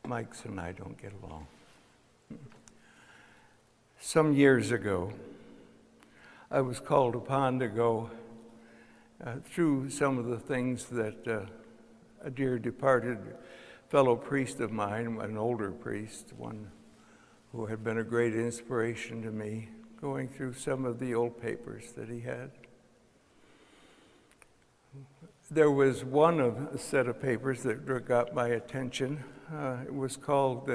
Mike's and I don't get along. Some years ago, I was called upon to go through some of the things that a dear departed fellow priest of mine, an older priest, one who had been a great inspiration to me, going through some of the old papers that he had. There was one of a set of papers that got my attention. It was called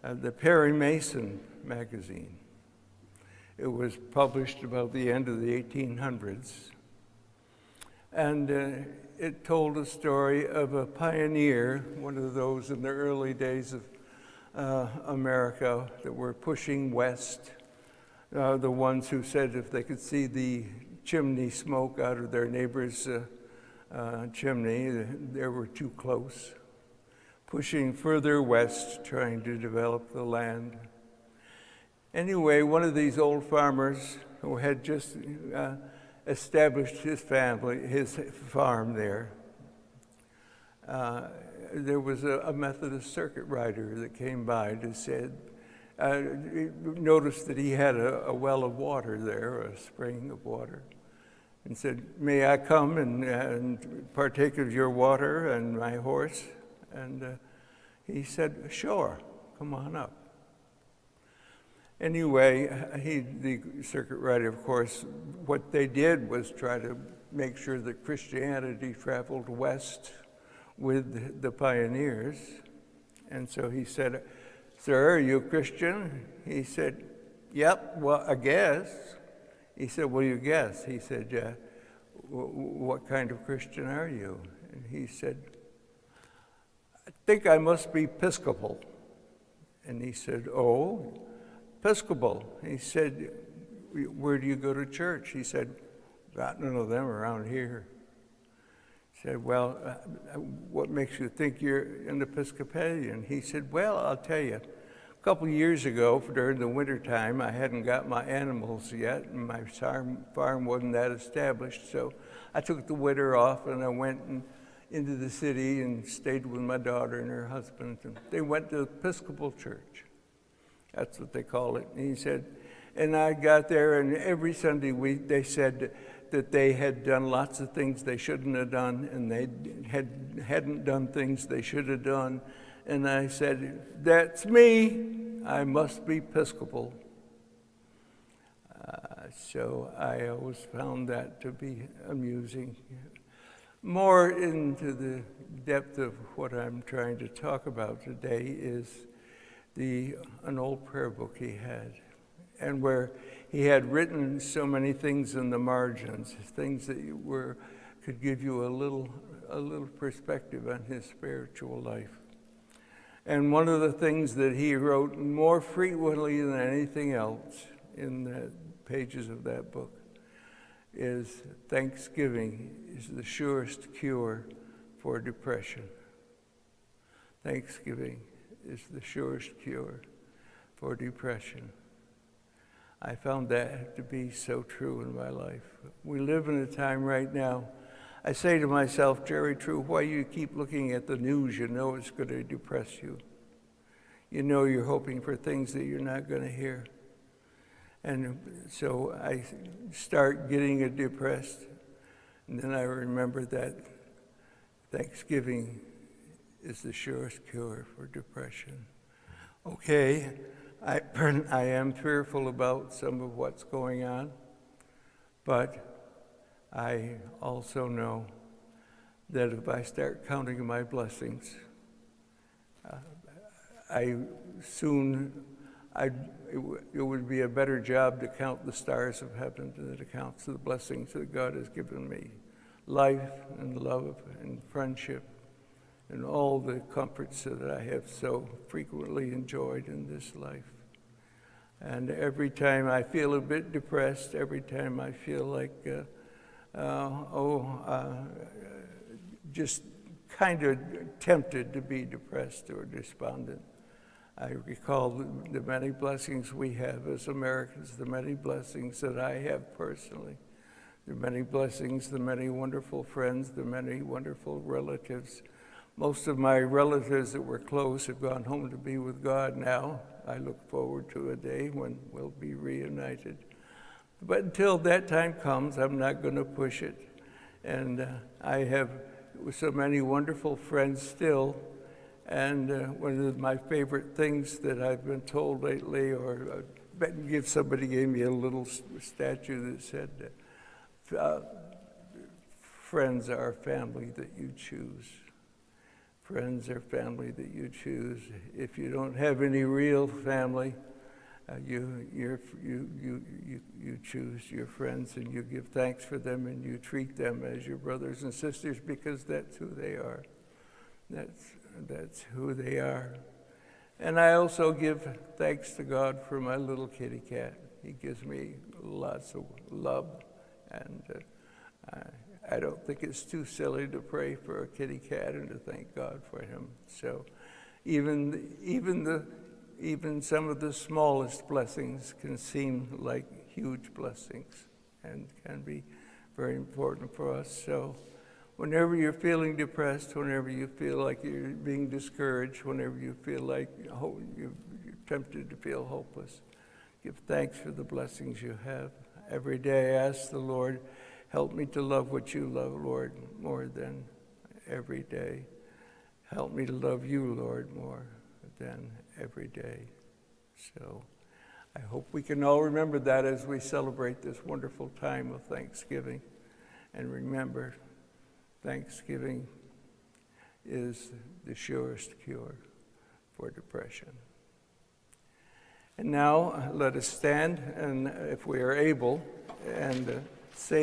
the Perry Mason magazine. It was published about the end of the 1800s. And it told a story of a pioneer, one of those in the early days of America that were pushing west, the ones who said if they could see the chimney smoke out of their neighbor's chimney, they were too close, pushing further west, trying to develop the land. Anyway, one of these old farmers who had just established his farm there, there was a Methodist circuit rider that came by and said, noticed that he had a well of water there, a spring of water, and said, "May I come and partake of your water and my horse?" And he said, "Sure, come on up." Anyway, the circuit rider, of course, what they did was try to make sure that Christianity traveled west with the pioneers. And so he said, "Sir, are you a Christian?" He said, "Yep, well, I guess." He said, "Well, you guess?" He said, "What kind of Christian are you?" And he said, "I think I must be Episcopal." And he said, "Oh, Episcopal." He said, "Where do you go to church?" He said, "Got none of them around here." He said, "Well, what makes you think you're an Episcopalian?" He said, "Well, I'll tell you. A couple of years ago, during the wintertime, I hadn't got my animals yet, and my farm wasn't that established, so I took the winter off, and I went into the city and stayed with my daughter and her husband, and they went to Episcopal church. That's what they call it." And he said, and I got there, and every Sunday they said that they had done lots of things they shouldn't have done, and they hadn't done things they should have done. And I said, "That's me. I must be Episcopal." So I always found that to be amusing. More into the depth of what I'm trying to talk about today is an old prayer book he had, and where he had written so many things in the margins, things that could give you a little perspective on his spiritual life. And one of the things that he wrote more frequently than anything else in the pages of that book is thanksgiving is the surest cure for depression. Thanksgiving is the surest cure for depression. I found that to be so true in my life. We live in a time right now. I say to myself, "Jerry True, why you keep looking at the news? You know it's going to depress you. You know you're hoping for things that you're not going to hear." And so I start getting depressed, and then I remember that Thanksgiving is the surest cure for depression. Okay, I am fearful about some of what's going on, but I also know that if I start counting my blessings, it would be a better job to count the stars of heaven than to count the blessings that God has given me. Life and love and friendship and all the comforts that I have so frequently enjoyed in this life. And every time I feel a bit depressed, every time I feel like just kind of tempted to be depressed or despondent, I recall the many blessings we have as Americans, the many blessings that I have personally, the many blessings, the many wonderful friends, the many wonderful relatives, Most of my relatives that were close have gone home to be with God now. I look forward to a day when we'll be reunited. But until that time comes, I'm not going to push it. And I have so many wonderful friends still. And one of my favorite things that I've been told lately, or somebody gave me a little statue that said, friends are family that you choose. Friends are family that you choose. If you don't have any real family, you choose your friends, and you give thanks for them, and you treat them as your brothers and sisters, because that's who they are. That's who they are. And I also give thanks to God for my little kitty cat. He gives me lots of love, and I don't think it's too silly to pray for a kitty cat and to thank God for him. So even some of the smallest blessings can seem like huge blessings and can be very important for us. So whenever you're feeling depressed, whenever you feel like you're being discouraged, whenever you feel like you're tempted to feel hopeless, give thanks for the blessings you have. Every day I ask the Lord, help me to love what you love, Lord, more than every day. Help me to love you, Lord, more than every day. So I hope we can all remember that as we celebrate this wonderful time of Thanksgiving. And remember, Thanksgiving is the surest cure for depression. And now let us stand, and if we are able, and say